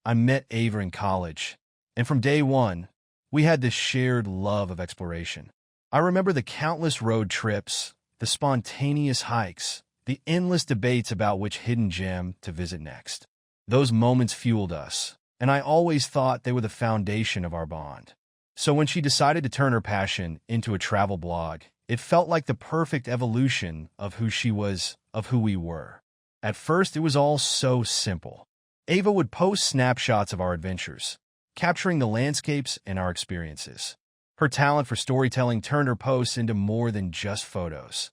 I met Ava in college, and from day one, we had this shared love of exploration. I remember the countless road trips, the spontaneous hikes, the endless debates about which hidden gem to visit next. Those moments fueled us, and I always thought they were the foundation of our bond. So when she decided to turn her passion into a travel blog, it felt like the perfect evolution of who she was, of who we were. At first, it was all so simple. Ava would post snapshots of our adventures, capturing the landscapes and our experiences. Her talent for storytelling turned her posts into more than just photos.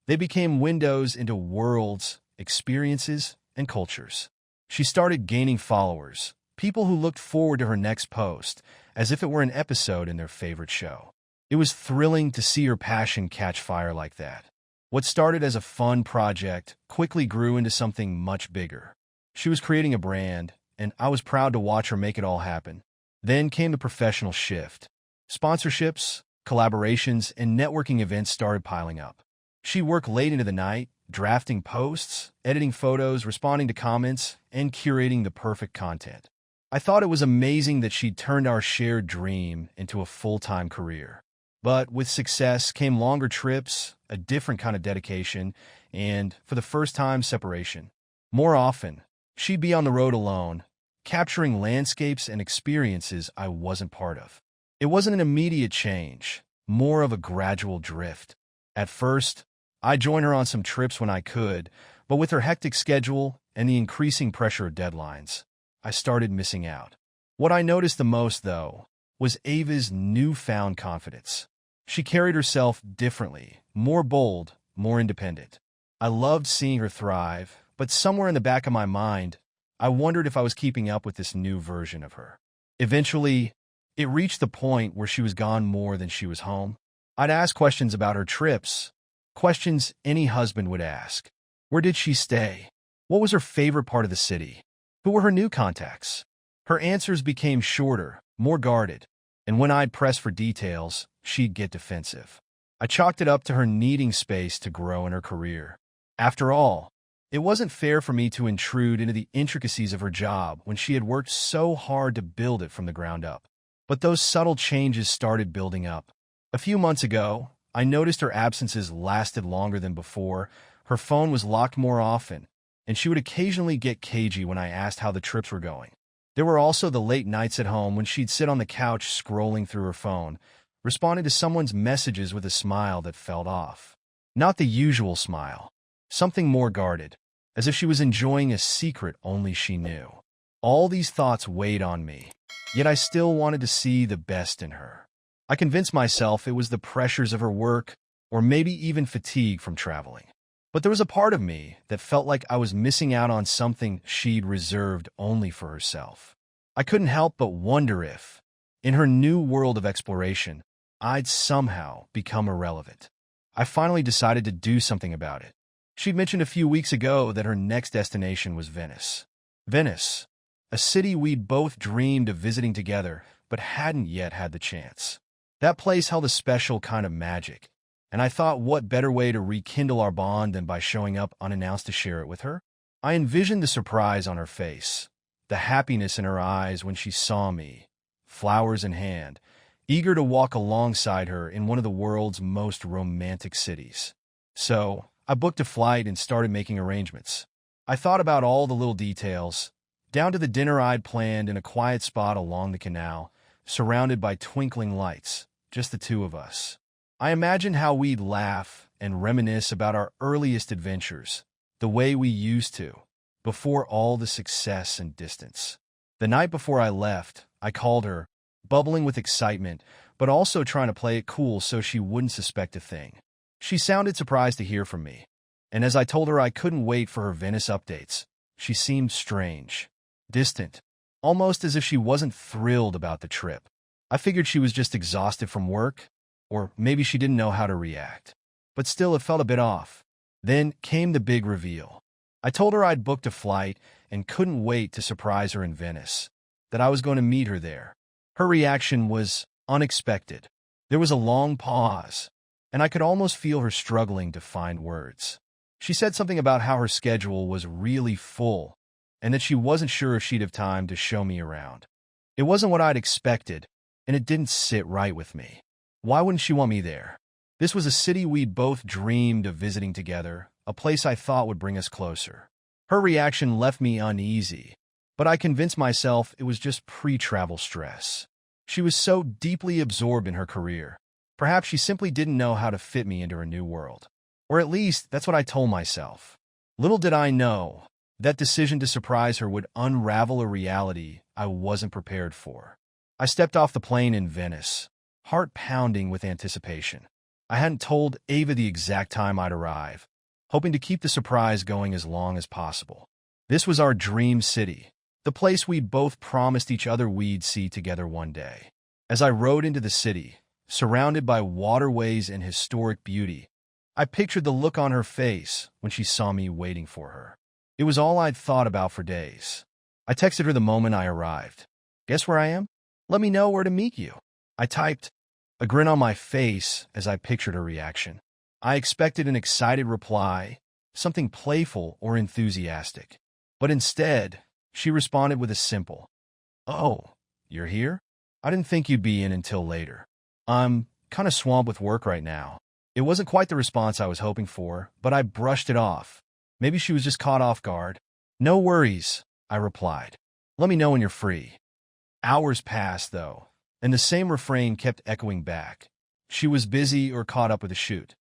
They became windows into worlds, experiences, and cultures. She started gaining followers, people who looked forward to her next post, as if it were an episode in their favorite show. It was thrilling to see her passion catch fire like that. What started as a fun project quickly grew into something much bigger. She was creating a brand, and I was proud to watch her make it all happen. Then came the professional shift. Sponsorships, collaborations, and networking events started piling up. She worked late into the night, drafting posts, editing photos, responding to comments, and curating the perfect content. I thought it was amazing that she'd turned our shared dream into a full-time career. But with success came longer trips, a different kind of dedication, and, for the first time, separation. More often, she'd be on the road alone, capturing landscapes and experiences I wasn't part of. It wasn't an immediate change, more of a gradual drift. At first, I'd join her on some trips when I could, but with her hectic schedule and the increasing pressure of deadlines, I started missing out. What I noticed the most, though, was Ava's newfound confidence. She carried herself differently, more bold, more independent. I loved seeing her thrive, but somewhere in the back of my mind, I wondered if I was keeping up with this new version of her. Eventually, it reached the point where she was gone more than she was home. I'd ask questions about her trips, questions any husband would ask. Where did she stay? What was her favorite part of the city? Who were her new contacts? Her answers became shorter, more guarded, and when I'd press for details, she'd get defensive. I chalked it up to her needing space to grow in her career. After all, it wasn't fair for me to intrude into the intricacies of her job when she had worked so hard to build it from the ground up. But those subtle changes started building up. A few months ago, I noticed her absences lasted longer than before. Her phone was locked more often, and she would occasionally get cagey when I asked how the trips were going. There were also the late nights at home when she'd sit on the couch scrolling through her phone, responding to someone's messages with a smile that felt off. Not the usual smile, something more guarded, as if she was enjoying a secret only she knew. All these thoughts weighed on me, yet I still wanted to see the best in her. I convinced myself it was the pressures of her work, or maybe even fatigue from traveling. But there was a part of me that felt like I was missing out on something she'd reserved only for herself. I couldn't help but wonder if, in her new world of exploration, I'd somehow become irrelevant. I finally decided to do something about it. She'd mentioned a few weeks ago that her next destination was Venice. Venice, a city we'd both dreamed of visiting together, but hadn't yet had the chance. That place held a special kind of magic, and I thought what better way to rekindle our bond than by showing up unannounced to share it with her? I envisioned the surprise on her face, the happiness in her eyes when she saw me, flowers in hand, eager to walk alongside her in one of the world's most romantic cities. So, I booked a flight and started making arrangements. I thought about all the little details, down to the dinner I'd planned in a quiet spot along the canal, surrounded by twinkling lights, just the two of us. I imagined how we'd laugh and reminisce about our earliest adventures, the way we used to, before all the success and distance. The night before I left, I called her, bubbling with excitement, but also trying to play it cool so she wouldn't suspect a thing. She sounded surprised to hear from me, and as I told her I couldn't wait for her Venice updates, she seemed strange, distant, almost as if she wasn't thrilled about the trip. I figured she was just exhausted from work, or maybe she didn't know how to react. But still, it felt a bit off. Then came the big reveal. I told her I'd booked a flight and couldn't wait to surprise her in Venice, that I was going to meet her there. Her reaction was unexpected. There was a long pause, and I could almost feel her struggling to find words. She said something about how her schedule was really full, and that she wasn't sure if she'd have time to show me around. It wasn't what I'd expected, and it didn't sit right with me. Why wouldn't she want me there? This was a city we'd both dreamed of visiting together, a place I thought would bring us closer. Her reaction left me uneasy, but I convinced myself it was just pre-travel stress. She was so deeply absorbed in her career. Perhaps she simply didn't know how to fit me into her new world. Or at least, that's what I told myself. Little did I know, that decision to surprise her would unravel a reality I wasn't prepared for. I stepped off the plane in Venice, heart pounding with anticipation. I hadn't told Ava the exact time I'd arrive, hoping to keep the surprise going as long as possible. This was our dream city, the place we'd both promised each other we'd see together one day. As I rode into the city, surrounded by waterways and historic beauty, I pictured the look on her face when she saw me waiting for her. It was all I'd thought about for days. I texted her the moment I arrived. "Guess where I am? Let me know where to meet you." I typed, a grin on my face as I pictured her reaction. I expected an excited reply, something playful or enthusiastic. But instead, she responded with a simple, "Oh, you're here? I didn't think you'd be in until later. I'm kind of swamped with work right now." It wasn't quite the response I was hoping for, but I brushed it off. Maybe she was just caught off guard. "No worries," I replied. "Let me know when you're free." Hours passed, though, and the same refrain kept echoing back. She was busy or caught up with a shoot.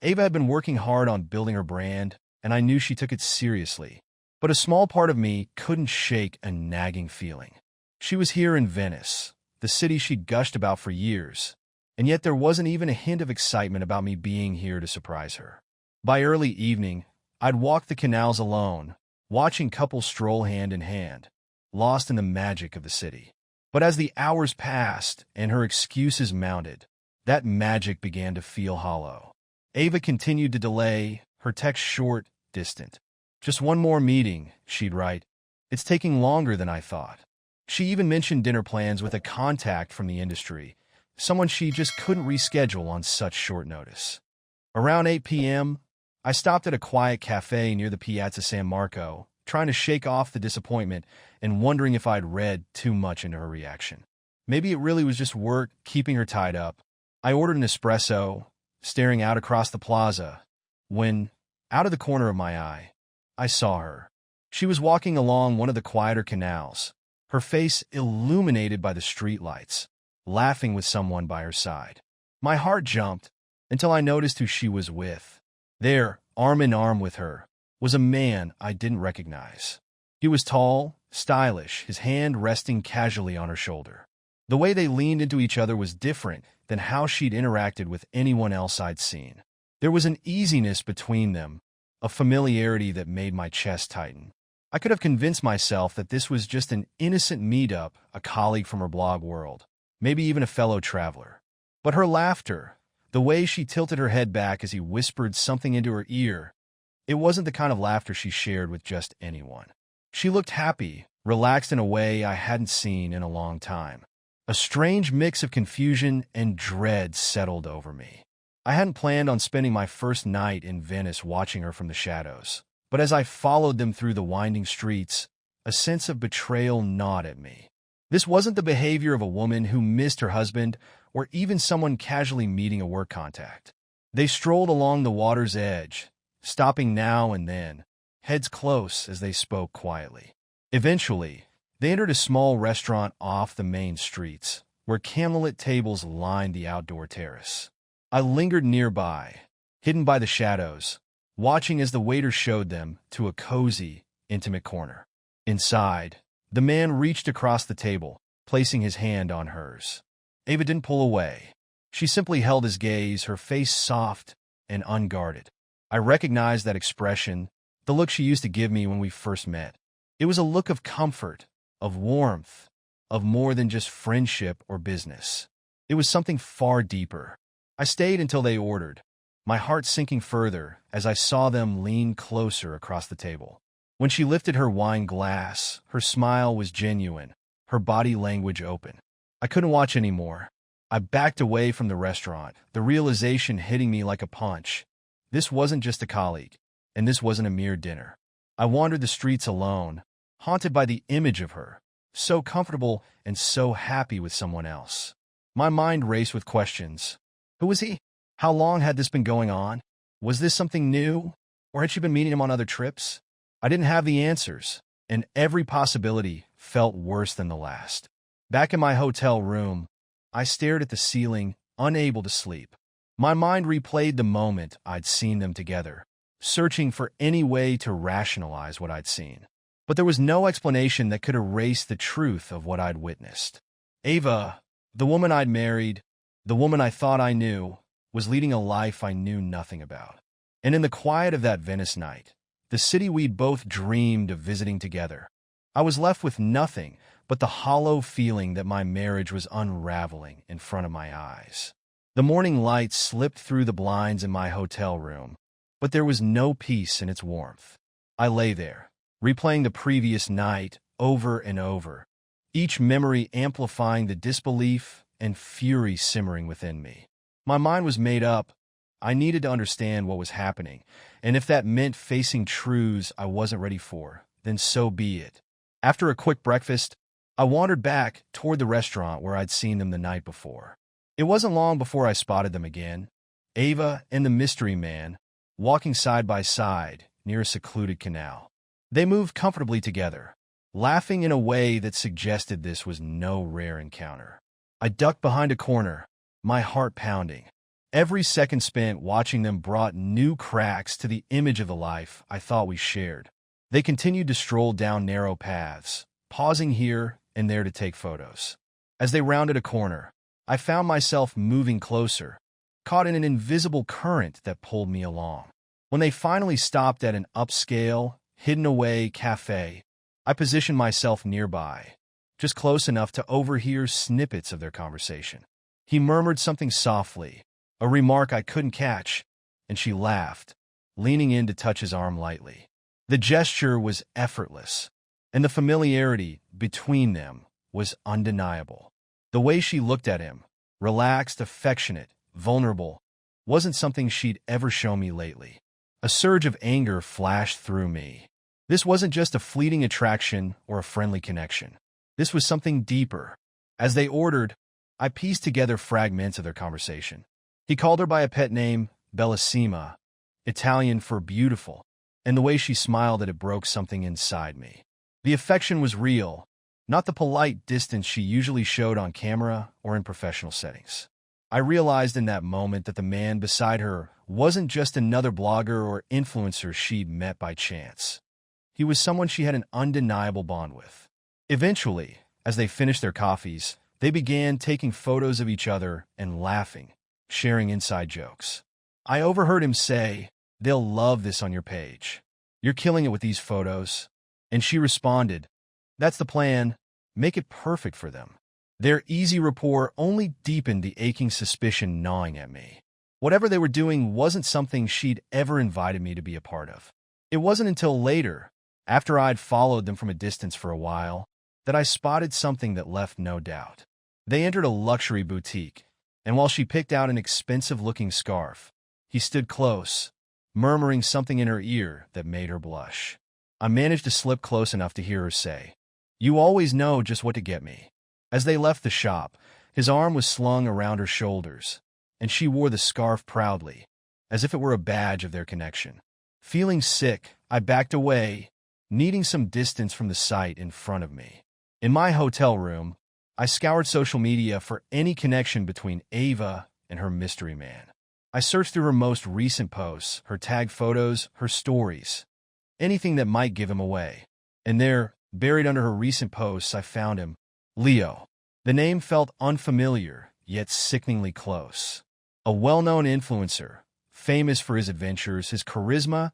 Ava had been working hard on building her brand, and I knew she took it seriously. But a small part of me couldn't shake a nagging feeling. She was here in Venice, the city she'd gushed about for years, and yet there wasn't even a hint of excitement about me being here to surprise her. By early evening, I'd walked the canals alone, watching couples stroll hand in hand, lost in the magic of the city. But as the hours passed and her excuses mounted, that magic began to feel hollow. Ava continued to delay, her text short, distant. "Just one more meeting," she'd write. "It's taking longer than I thought." She even mentioned dinner plans with a contact from the industry, someone she just couldn't reschedule on such short notice. Around 8 p.m., I stopped at a quiet cafe near the Piazza San Marco, trying to shake off the disappointment and wondering if I'd read too much into her reaction. Maybe it really was just work keeping her tied up. I ordered an espresso, staring out across the plaza, when, out of the corner of my eye, I saw her. She was walking along one of the quieter canals, her face illuminated by the streetlights, laughing with someone by her side. My heart jumped until I noticed who she was with. There, arm in arm with her, was a man I didn't recognize. He was tall, stylish, his hand resting casually on her shoulder. The way they leaned into each other was different than how she'd interacted with anyone else I'd seen. There was an easiness between them, a familiarity that made my chest tighten. I could have convinced myself that this was just an innocent meetup, a colleague from her blog world, maybe even a fellow traveler. But her laughter, the way she tilted her head back as he whispered something into her ear, it wasn't the kind of laughter she shared with just anyone. She looked happy, relaxed in a way I hadn't seen in a long time. A strange mix of confusion and dread settled over me. I hadn't planned on spending my first night in Venice watching her from the shadows, but as I followed them through the winding streets, a sense of betrayal gnawed at me. This wasn't the behavior of a woman who missed her husband or even someone casually meeting a work contact. They strolled along the water's edge, stopping now and then, heads close as they spoke quietly. Eventually, they entered a small restaurant off the main streets, where candlelit tables lined the outdoor terrace. I lingered nearby, hidden by the shadows, watching as the waiter showed them to a cozy, intimate corner. Inside, the man reached across the table, placing his hand on hers. Ava didn't pull away. She simply held his gaze, her face soft and unguarded. I recognized that expression, the look she used to give me when we first met. It was a look of comfort, of warmth, of more than just friendship or business. It was something far deeper. I stayed until they ordered, my heart sinking further as I saw them lean closer across the table. When she lifted her wine glass, her smile was genuine, her body language open. I couldn't watch anymore. I backed away from the restaurant, the realization hitting me like a punch. This wasn't just a colleague, and this wasn't a mere dinner. I wandered the streets alone, haunted by the image of her, so comfortable and so happy with someone else. My mind raced with questions. Who was he? How long had this been going on? Was this something new? Or had she been meeting him on other trips? I didn't have the answers, and every possibility felt worse than the last. Back in my hotel room, I stared at the ceiling, unable to sleep. My mind replayed the moment I'd seen them together, searching for any way to rationalize what I'd seen. But there was no explanation that could erase the truth of what I'd witnessed. Ava, the woman I'd married, the woman I thought I knew, was leading a life I knew nothing about. And in the quiet of that Venice night, the city we'd both dreamed of visiting together, I was left with nothing but the hollow feeling that my marriage was unraveling in front of my eyes. The morning light slipped through the blinds in my hotel room, but there was no peace in its warmth. I lay there, replaying the previous night over and over, each memory amplifying the disbelief and fury simmering within me. My mind was made up. I needed to understand what was happening, and if that meant facing truths I wasn't ready for, then so be it. After a quick breakfast, I wandered back toward the restaurant where I'd seen them the night before. It wasn't long before I spotted them again, Ava and the mystery man, walking side by side near a secluded canal. They moved comfortably together, laughing in a way that suggested this was no rare encounter. I ducked behind a corner, my heart pounding. Every second spent watching them brought new cracks to the image of the life I thought we shared. They continued to stroll down narrow paths, pausing here and there to take photos. As they rounded a corner, I found myself moving closer, caught in an invisible current that pulled me along. When they finally stopped at an upscale, hidden-away cafe, I positioned myself nearby, just close enough to overhear snippets of their conversation. He murmured something softly, a remark I couldn't catch, and she laughed, leaning in to touch his arm lightly. The gesture was effortless, and the familiarity between them was undeniable. The way she looked at him, relaxed, affectionate, vulnerable, wasn't something she'd ever shown me lately. A surge of anger flashed through me. This wasn't just a fleeting attraction or a friendly connection. This was something deeper. As they ordered, I pieced together fragments of their conversation. He called her by a pet name, Bellissima, Italian for beautiful, and the way she smiled at it broke something inside me. The affection was real, not the polite distance she usually showed on camera or in professional settings. I realized in that moment that the man beside her wasn't just another blogger or influencer she'd met by chance. He was someone she had an undeniable bond with. Eventually, as they finished their coffees, they began taking photos of each other and laughing, sharing inside jokes. I overheard him say, "They'll love this on your page. You're killing it with these photos." And she responded, "That's the plan. Make it perfect for them." Their easy rapport only deepened the aching suspicion gnawing at me. Whatever they were doing wasn't something she'd ever invited me to be a part of. It wasn't until later, after I'd followed them from a distance for a while, that I spotted something that left no doubt. They entered a luxury boutique, and while she picked out an expensive-looking scarf, he stood close, murmuring something in her ear that made her blush. I managed to slip close enough to hear her say, "You always know just what to get me." As they left the shop, his arm was slung around her shoulders, and she wore the scarf proudly, as if it were a badge of their connection. Feeling sick, I backed away, needing some distance from the sight in front of me. In my hotel room, I scoured social media for any connection between Ava and her mystery man. I searched through her most recent posts, her tagged photos, her stories, anything that might give him away. And there, buried under her recent posts, I found him, Leo. The name felt unfamiliar, yet sickeningly close. A well-known influencer, famous for his adventures, his charisma,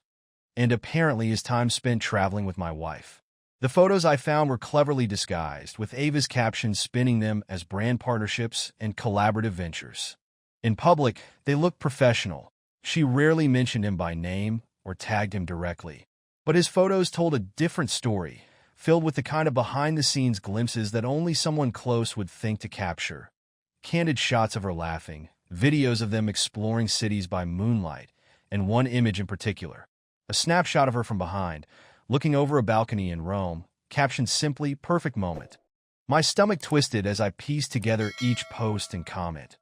and apparently his time spent traveling with my wife. The photos I found were cleverly disguised, with Ava's captions spinning them as brand partnerships and collaborative ventures. In public, they looked professional. She rarely mentioned him by name or tagged him directly. But his photos told a different story, filled with the kind of behind-the-scenes glimpses that only someone close would think to capture. Candid shots of her laughing, videos of them exploring cities by moonlight, and one image in particular, a snapshot of her from behind, looking over a balcony in Rome, captioned simply, "Perfect moment." My stomach twisted as I pieced together each post and comment,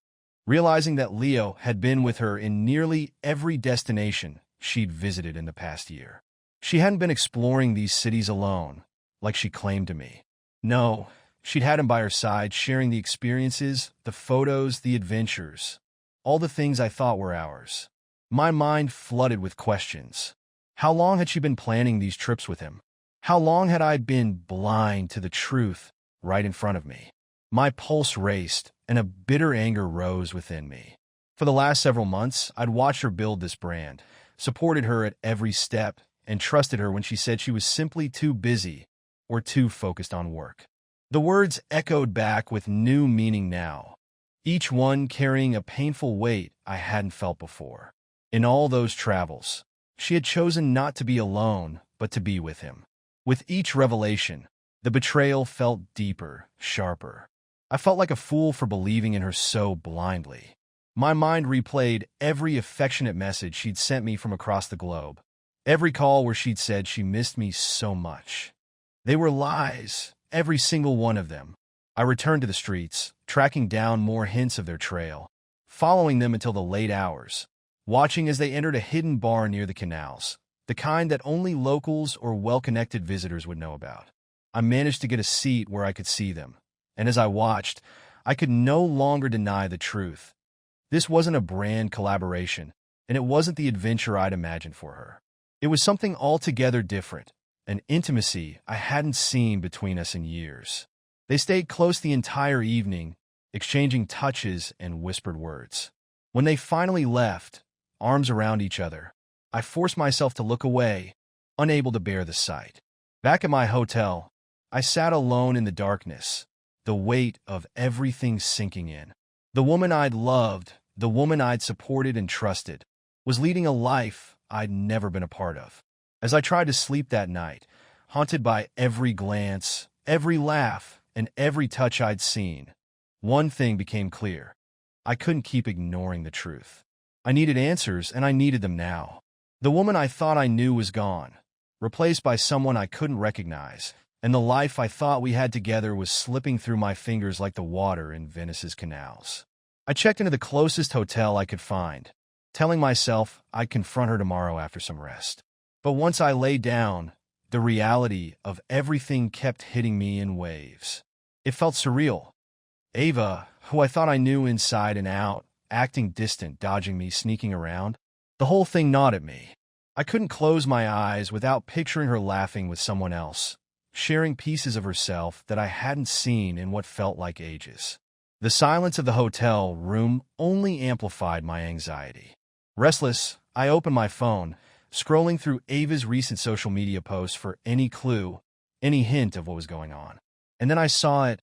realizing that Leo had been with her in nearly every destination she'd visited in the past year. She hadn't been exploring these cities alone, like she claimed to me. No, she'd had him by her side, sharing the experiences, the photos, the adventures, all the things I thought were ours. My mind flooded with questions. How long had she been planning these trips with him? How long had I been blind to the truth right in front of me? My pulse raced, and a bitter anger rose within me. For the last several months, I'd watched her build this brand, supported her at every step, and trusted her when she said she was simply too busy or too focused on work. The words echoed back with new meaning now, each one carrying a painful weight I hadn't felt before. In all those travels, she had chosen not to be alone, but to be with him. With each revelation, the betrayal felt deeper, sharper. I felt like a fool for believing in her so blindly. My mind replayed every affectionate message she'd sent me from across the globe, every call where she'd said she missed me so much. They were lies, every single one of them. I returned to the streets, tracking down more hints of their trail, following them until the late hours, watching as they entered a hidden bar near the canals, the kind that only locals or well-connected visitors would know about. I managed to get a seat where I could see them, and as I watched, I could no longer deny the truth. This wasn't a brand collaboration, and it wasn't the adventure I'd imagined for her. It was something altogether different, an intimacy I hadn't seen between us in years. They stayed close the entire evening, exchanging touches and whispered words. When they finally left, arms around each other, I forced myself to look away, unable to bear the sight. Back at my hotel, I sat alone in the darkness, the weight of everything sinking in. The woman I'd loved, the woman I'd supported and trusted, was leading a life I'd never been a part of. As I tried to sleep that night, haunted by every glance, every laugh, and every touch I'd seen, one thing became clear. I couldn't keep ignoring the truth. I needed answers, and I needed them now. The woman I thought I knew was gone, replaced by someone I couldn't recognize, and the life I thought we had together was slipping through my fingers like the water in Venice's canals. I checked into the closest hotel I could find, telling myself I'd confront her tomorrow after some rest. But once I lay down, the reality of everything kept hitting me in waves. It felt surreal. Ava, who I thought I knew inside and out, acting distant, dodging me, sneaking around. The whole thing gnawed at me. I couldn't close my eyes without picturing her laughing with someone else, sharing pieces of herself that I hadn't seen in what felt like ages. The silence of the hotel room only amplified my anxiety. Restless, I opened my phone, scrolling through Ava's recent social media posts for any clue, any hint of what was going on. And then I saw it,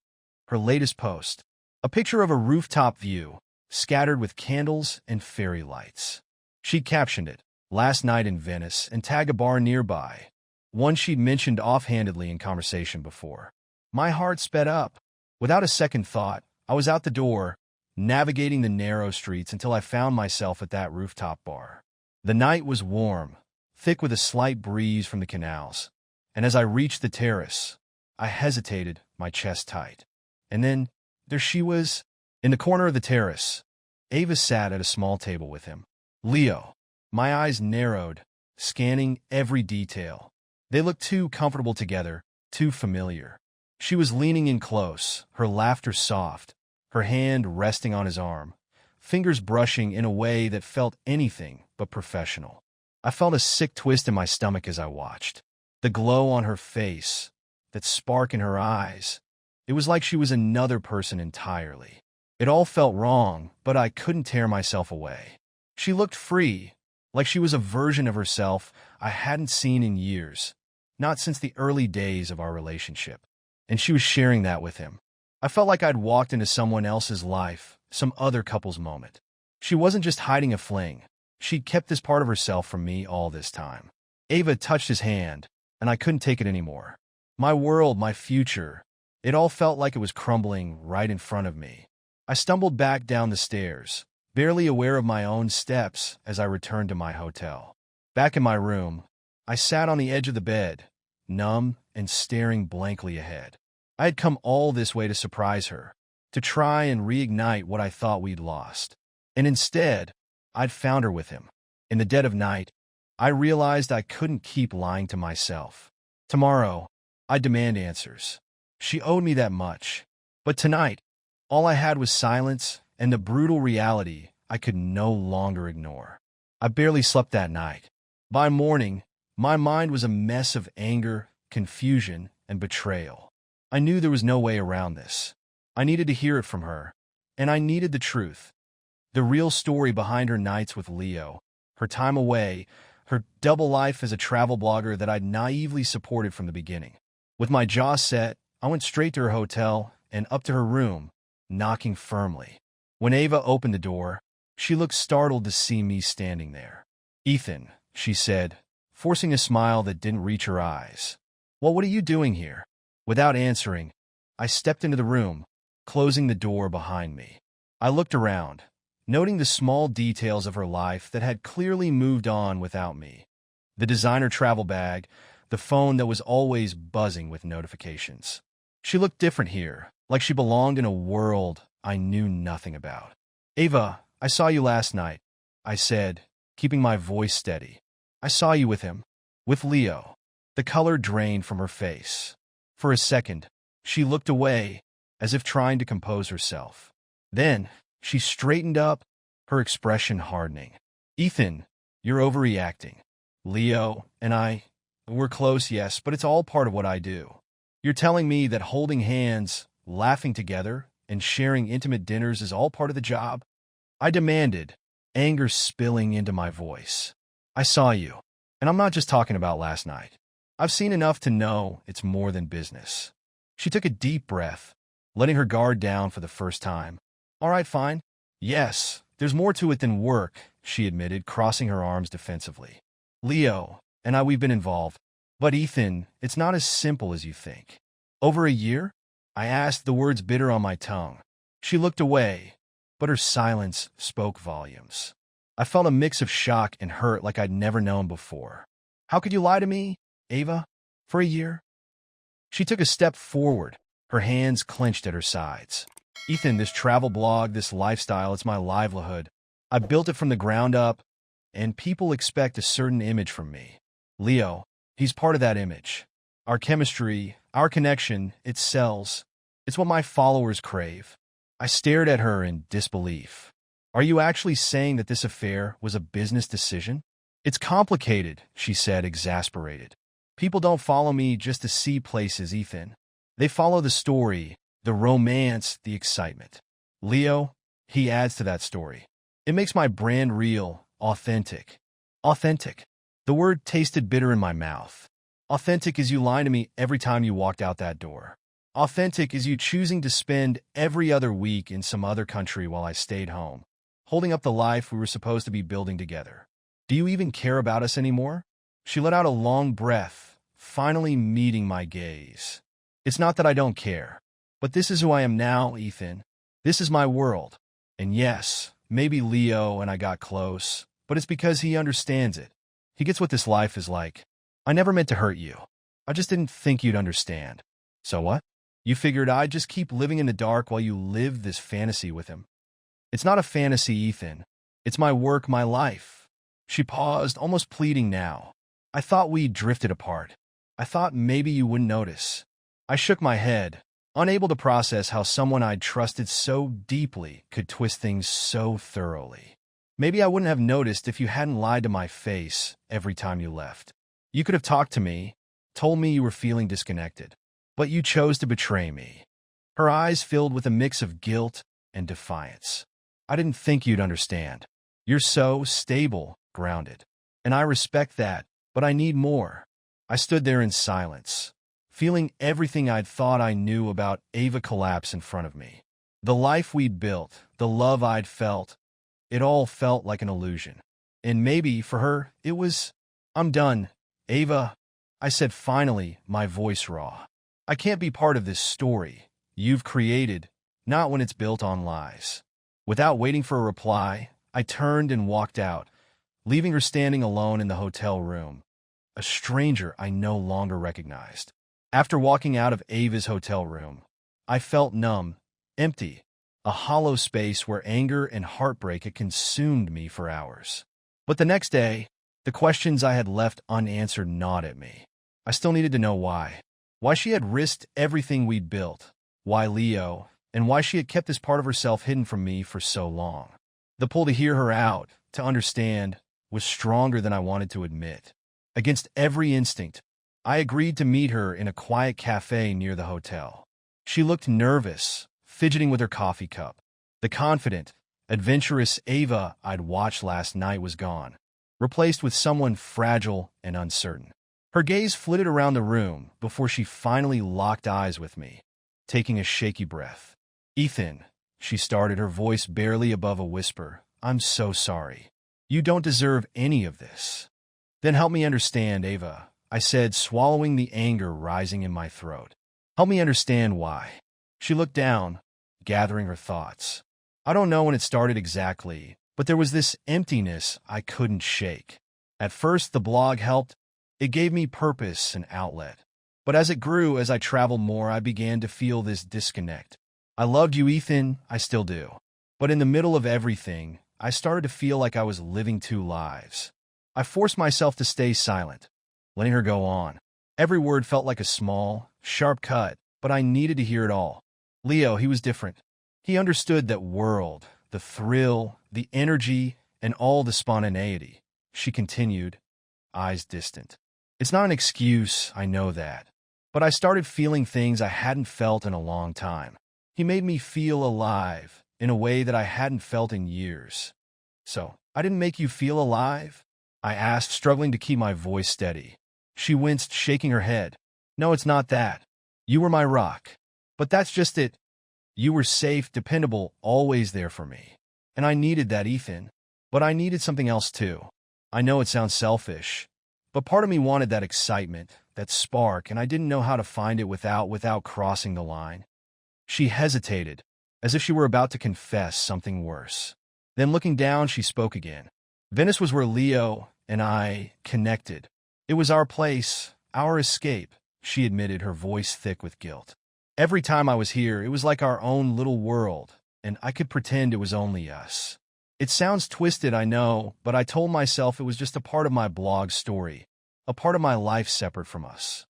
her latest post, a picture of a rooftop view, scattered with candles and fairy lights. She'd captioned it, "Last night in Venice," and tagged a bar nearby, one she'd mentioned offhandedly in conversation before. My heart sped up. Without a second thought, I was out the door, navigating the narrow streets until I found myself at that rooftop bar. The night was warm, thick with a slight breeze from the canals, and as I reached the terrace, I hesitated, my chest tight. And then, there she was, in the corner of the terrace. Ava sat at a small table with him. Leo. My eyes narrowed, scanning every detail. They looked too comfortable together, too familiar. She was leaning in close, her laughter soft, her hand resting on his arm, fingers brushing in a way that felt anything but professional. I felt a sick twist in my stomach as I watched. The glow on her face, that spark in her eyes. It was like she was another person entirely. It all felt wrong, but I couldn't tear myself away. She looked free, like she was a version of herself I hadn't seen in years, not since the early days of our relationship. And she was sharing that with him. I felt like I'd walked into someone else's life, some other couple's moment. She wasn't just hiding a fling. She'd kept this part of herself from me all this time. Ava touched his hand, and I couldn't take it anymore. My world, my future, it all felt like it was crumbling right in front of me. I stumbled back down the stairs, barely aware of my own steps as I returned to my hotel. Back in my room, I sat on the edge of the bed, numb, and staring blankly ahead. I had come all this way to surprise her, to try and reignite what I thought we'd lost. And instead, I'd found her with him. In the dead of night, I realized I couldn't keep lying to myself. Tomorrow, I'd demand answers. She owed me that much. But tonight, all I had was silence and the brutal reality I could no longer ignore. I barely slept that night. By morning, my mind was a mess of anger, confusion, and betrayal. I knew there was no way around this. I needed to hear it from her, and I needed the truth. The real story behind her nights with Leo, her time away, her double life as a travel blogger that I'd naively supported from the beginning. With my jaw set, I went straight to her hotel and up to her room, knocking firmly. When Ava opened the door, she looked startled to see me standing there. "Ethan," she said, forcing a smile that didn't reach her eyes. "Well, what are you doing here?" Without answering, I stepped into the room, closing the door behind me. I looked around, noting the small details of her life that had clearly moved on without me. The designer travel bag, the phone that was always buzzing with notifications. She looked different here, like she belonged in a world I knew nothing about. "Ava, I saw you last night," I said, keeping my voice steady. "I saw you with him. With Leo." The color drained from her face. For a second, she looked away, as if trying to compose herself. Then, she straightened up, her expression hardening. "Ethan, you're overreacting. Leo and I, we're close, yes, but it's all part of what I do. You're telling me that holding hands, laughing together, and sharing intimate dinners is all part of the job?" I demanded, anger spilling into my voice. "I saw you, and I'm not just talking about last night. I've seen enough to know it's more than business." She took a deep breath, letting her guard down for the first time. "All right, fine. Yes, there's more to it than work," she admitted, crossing her arms defensively. "Leo and we've been involved. But Ethan, it's not as simple as you think." "Over a year?" I asked, the words bitter on my tongue. She looked away, but her silence spoke volumes. I felt a mix of shock and hurt like I'd never known before. "How could you lie to me, Ava? For a year?" She took a step forward, her hands clenched at her sides. "Ethan, this travel blog, this lifestyle, it's my livelihood. I built it from the ground up, and people expect a certain image from me. Leo, he's part of that image. Our chemistry, our connection, it sells. It's what my followers crave." I stared at her in disbelief. "Are you actually saying that this affair was a business decision?" "It's complicated," she said, exasperated. "People don't follow me just to see places, Ethan. They follow the story, the romance, the excitement. Leo, he adds to that story. It makes my brand real, authentic." Authentic. The word tasted bitter in my mouth. Authentic is you lying to me every time you walked out that door. Authentic is you choosing to spend every other week in some other country while I stayed home, holding up the life we were supposed to be building together. "Do you even care about us anymore?" She let out a long breath, finally meeting my gaze. "It's not that I don't care, but this is who I am now, Ethan. This is my world. And yes, maybe Leo and I got close, but it's because he understands it. He gets what this life is like. I never meant to hurt you. I just didn't think you'd understand. So what? You figured I'd just keep living in the dark while you lived this fantasy with him." "It's not a fantasy, Ethan. It's my work, my life." She paused, almost pleading now. "I thought we'd drifted apart. I thought maybe you wouldn't notice." I shook my head, unable to process how someone I'd trusted so deeply could twist things so thoroughly. "Maybe I wouldn't have noticed if you hadn't lied to my face every time you left. You could have talked to me, told me you were feeling disconnected. But you chose to betray me." Her eyes filled with a mix of guilt and defiance. "I didn't think you'd understand. You're so stable, grounded. And I respect that, but I need more." I stood there in silence, feeling everything I'd thought I knew about Ava collapse in front of me. The life we'd built, the love I'd felt, it all felt like an illusion. And maybe, for her, it was, "I'm done, Ava," I said finally, my voice raw. "I can't be part of this story you've created, not when it's built on lies." Without waiting for a reply, I turned and walked out, leaving her standing alone in the hotel room, a stranger I no longer recognized. After walking out of Ava's hotel room, I felt numb, empty, a hollow space where anger and heartbreak had consumed me for hours. But the next day, the questions I had left unanswered gnawed at me. I still needed to know why. Why she had risked everything we'd built, why Leo, and why she had kept this part of herself hidden from me for so long. The pull to hear her out, to understand, was stronger than I wanted to admit. Against every instinct, I agreed to meet her in a quiet cafe near the hotel. She looked nervous, fidgeting with her coffee cup. The confident, adventurous Ava I'd watched last night was gone, replaced with someone fragile and uncertain. Her gaze flitted around the room before she finally locked eyes with me, taking a shaky breath. "Ethan," she started, her voice barely above a whisper, "I'm so sorry. You don't deserve any of this." "Then help me understand, Ava," I said, swallowing the anger rising in my throat. "Help me understand why." She looked down, gathering her thoughts. "I don't know when it started exactly, but there was this emptiness I couldn't shake. At first, the blog helped. It gave me purpose and outlet. But as it grew, as I traveled more, I began to feel this disconnect. I loved you, Ethan, I still do. But in the middle of everything, I started to feel like I was living two lives. I forced myself to stay silent, letting her go on. Every word felt like a small, sharp cut, but I needed to hear it all. Leo, he was different. He understood that world, the thrill, the energy, and all the spontaneity. She continued, eyes distant. It's not an excuse, I know that. But I started feeling things I hadn't felt in a long time. He made me feel alive in a way that I hadn't felt in years. "So, I didn't make you feel alive?" I asked, struggling to keep my voice steady. She winced, shaking her head. "No, it's not that. You were my rock. But that's just it. You were safe, dependable, always there for me. And I needed that, Ethan. But I needed something else too. I know it sounds selfish, but part of me wanted that excitement, that spark, and I didn't know how to find it without crossing the line." She hesitated, as if she were about to confess something worse. Then looking down, she spoke again. "Venice was where Leo and I connected. It was our place, our escape," she admitted, her voice thick with guilt. "Every time I was here, it was like our own little world, and I could pretend it was only us. It sounds twisted, I know, but I told myself it was just a part of my blog story, a part of my life separate from us."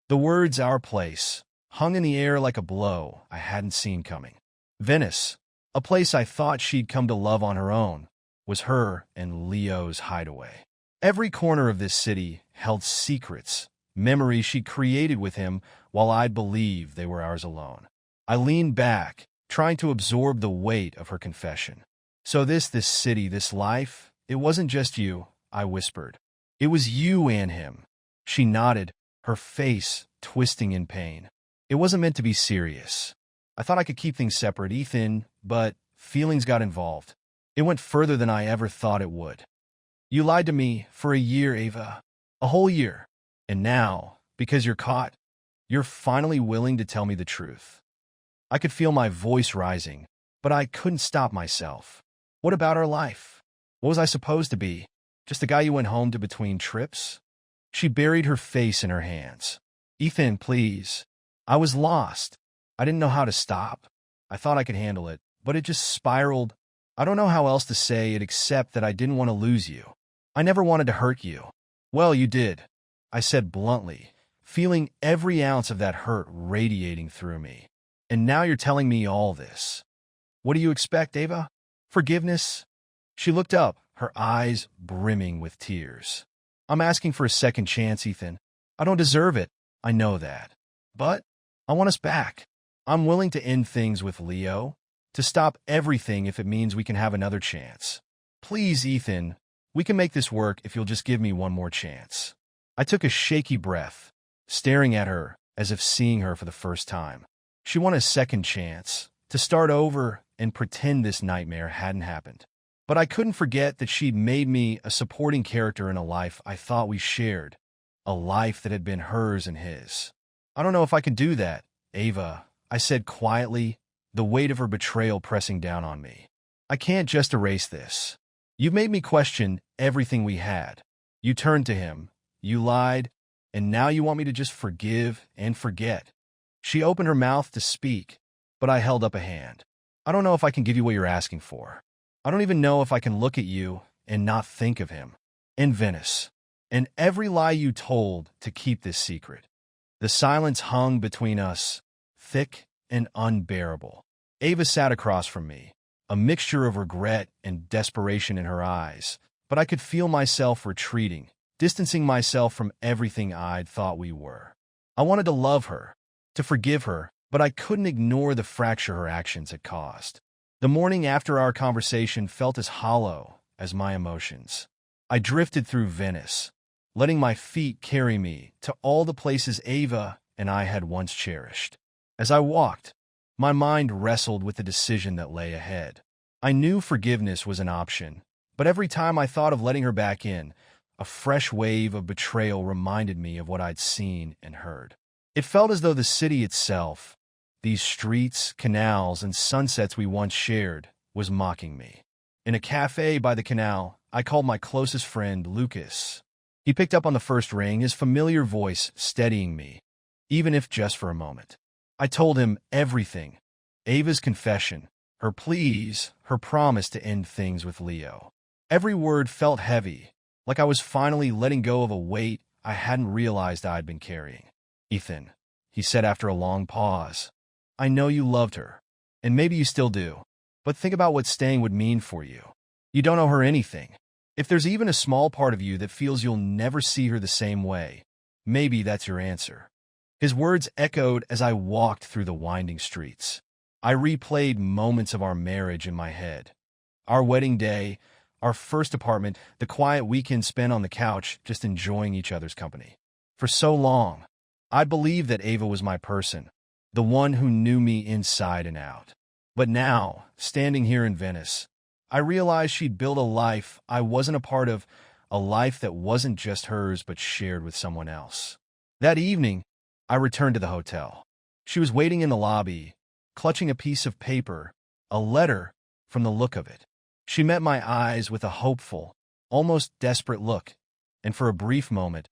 The words "our place" hung in the air like a blow I hadn't seen coming. Venice, a place I thought she'd come to love on her own, was her and Leo's hideaway. Every corner of this city held secrets, memories she'd created with him while I'd believed they were ours alone. I leaned back, trying to absorb the weight of her confession. "So this city, this life, it wasn't just you," I whispered. "It was you and him." She nodded, her face twisting in pain. "It wasn't meant to be serious. I thought I could keep things separate, Ethan, but feelings got involved. It went further than I ever thought it would. You lied to me for a year, Ava. A whole year. And now, because you're caught, you're finally willing to tell me the truth." I could feel my voice rising, but I couldn't stop myself. What about our life? What was I supposed to be? Just a guy you went home to between trips? She buried her face in her hands. "Ethan, please. I was lost. I didn't know how to stop. I thought I could handle it, but it just spiraled. I don't know how else to say it except that I didn't want to lose you. I never wanted to hurt you." "Well, you did," I said bluntly, feeling every ounce of that hurt radiating through me. "And now you're telling me all this. What do you expect, Ava? Forgiveness?" She looked up, her eyes brimming with tears. "I'm asking for a second chance, Ethan. I don't deserve it. I know that. But I want us back. I'm willing to end things with Leo, to stop everything if it means we can have another chance. Please, Ethan, we can make this work if you'll just give me one more chance." I took a shaky breath, staring at her as if seeing her for the first time. She wanted a second chance, to start over and pretend this nightmare hadn't happened. But I couldn't forget that she'd made me a supporting character in a life I thought we shared, a life that had been hers and his. "I don't know if I can do that, Ava," I said quietly, the weight of her betrayal pressing down on me. "I can't just erase this. You've made me question everything we had. You turned to him. You lied. And now you want me to just forgive and forget." She opened her mouth to speak, but I held up a hand. "I don't know if I can give you what you're asking for. I don't even know if I can look at you and not think of him. In Venice. And every lie you told to keep this secret." The silence hung between us, thick and unbearable. Ava sat across from me, a mixture of regret and desperation in her eyes, but I could feel myself retreating, distancing myself from everything I'd thought we were. I wanted to love her, to forgive her, but I couldn't ignore the fracture her actions had caused. The morning after our conversation felt as hollow as my emotions. I drifted through Venice, letting my feet carry me to all the places Ava and I had once cherished. As I walked, my mind wrestled with the decision that lay ahead. I knew forgiveness was an option, but every time I thought of letting her back in, a fresh wave of betrayal reminded me of what I'd seen and heard. It felt as though the city itself, these streets, canals, and sunsets we once shared, was mocking me. In a cafe by the canal, I called my closest friend, Lucas. He picked up on the first ring, his familiar voice steadying me, even if just for a moment. I told him everything. Ava's confession, her pleas, her promise to end things with Leo. Every word felt heavy, like I was finally letting go of a weight I hadn't realized I'd been carrying. "Ethan," he said after a long pause, "I know you loved her, and maybe you still do, but think about what staying would mean for you. You don't owe her anything. If there's even a small part of you that feels you'll never see her the same way, maybe that's your answer." His words echoed as I walked through the winding streets. I replayed moments of our marriage in my head. Our wedding day, our first apartment, the quiet weekend spent on the couch just enjoying each other's company. For so long, I believed that Ava was my person, the one who knew me inside and out. But now, standing here in Venice, I realized she'd built a life I wasn't a part of, a life that wasn't just hers but shared with someone else. That evening, I returned to the hotel. She was waiting in the lobby, clutching a piece of paper, a letter from the look of it. She met my eyes with a hopeful, almost desperate look, and for a brief moment,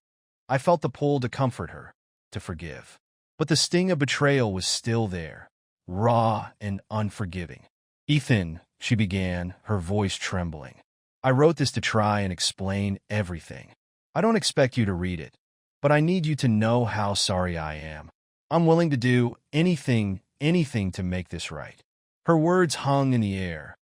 I felt the pull to comfort her, to forgive. But the sting of betrayal was still there, raw and unforgiving. "Ethan," she began, her voice trembling. "I wrote this to try and explain everything. I don't expect you to read it, but I need you to know how sorry I am. I'm willing to do anything to make this right." Her words hung in the air,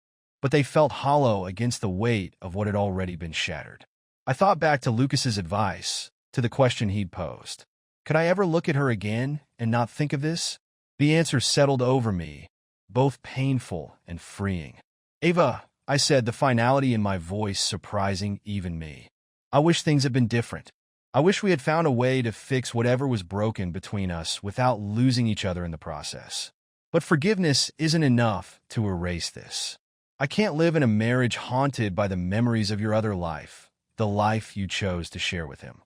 but they felt hollow against the weight of what had already been shattered. I thought back to Lucas's advice, to the question he'd posed. Could I ever look at her again and not think of this? The answer settled over me, both painful and freeing. "Ava," I said, the finality in my voice surprising even me. "I wish things had been different. I wish we had found a way to fix whatever was broken between us without losing each other in the process. But forgiveness isn't enough to erase this. I can't live in a marriage haunted by the memories of your other life, the life you chose to share with him."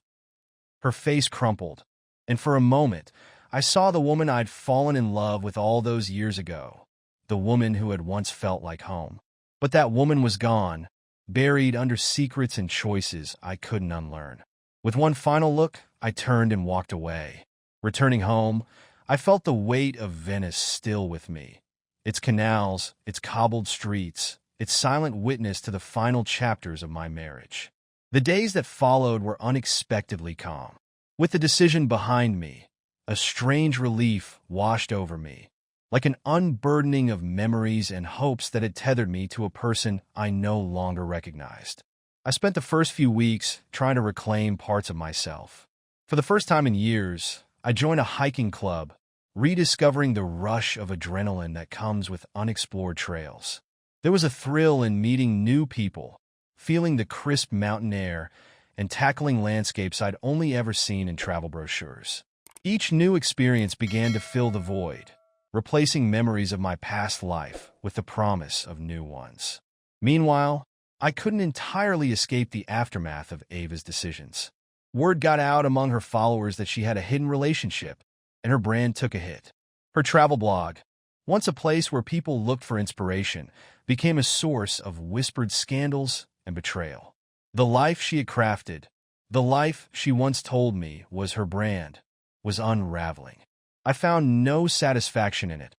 Her face crumpled, and for a moment, I saw the woman I'd fallen in love with all those years ago, the woman who had once felt like home. But that woman was gone, buried under secrets and choices I couldn't unlearn. With one final look, I turned and walked away. Returning home, I felt the weight of Venice still with me. Its canals, its cobbled streets, its silent witness to the final chapters of my marriage. The days that followed were unexpectedly calm. With the decision behind me, a strange relief washed over me, like an unburdening of memories and hopes that had tethered me to a person I no longer recognized. I spent the first few weeks trying to reclaim parts of myself. For the first time in years, I joined a hiking club, rediscovering the rush of adrenaline that comes with unexplored trails. There was a thrill in meeting new people, feeling the crisp mountain air, and tackling landscapes I'd only ever seen in travel brochures. Each new experience began to fill the void, replacing memories of my past life with the promise of new ones. Meanwhile, I couldn't entirely escape the aftermath of Ava's decisions. Word got out among her followers that she had a hidden relationship, and her brand took a hit. Her travel blog, once a place where people looked for inspiration, became a source of whispered scandals and betrayal. The life she had crafted, The life she once told me was her brand was unraveling. I found no satisfaction in it,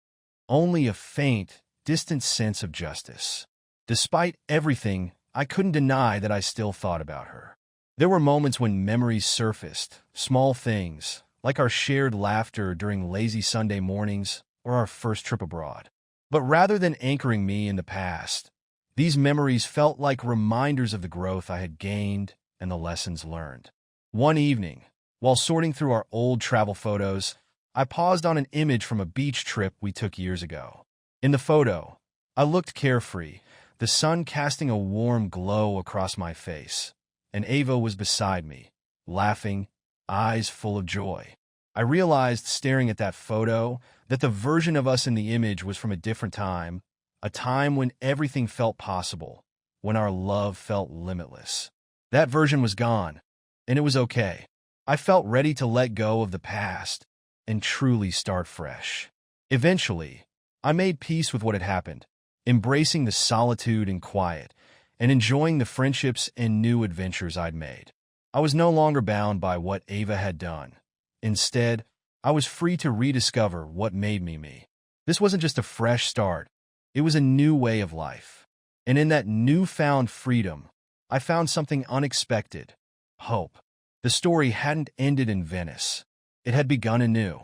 only a faint, distant sense of justice. Despite everything, I couldn't deny that I still thought about her. There were moments when memories surfaced, small things, like our shared laughter during lazy Sunday mornings or our first trip abroad. But rather than anchoring me in the past, these memories felt like reminders of the growth I had gained and the lessons learned. One evening, while sorting through our old travel photos, I paused on an image from a beach trip we took years ago. In the photo, I looked carefree, the sun casting a warm glow across my face, and Ava was beside me, laughing, eyes full of joy. I realized, staring at that photo, that the version of us in the image was from a different time, a time when everything felt possible, when our love felt limitless. That version was gone, and it was okay. I felt ready to let go of the past and truly start fresh. Eventually, I made peace with what had happened, embracing the solitude and quiet, and enjoying the friendships and new adventures I'd made. I was no longer bound by what Ava had done. Instead, I was free to rediscover what made me me. This wasn't just a fresh start, it was a new way of life. And in that newfound freedom, I found something unexpected: hope. The story hadn't ended in Venice. It had begun anew.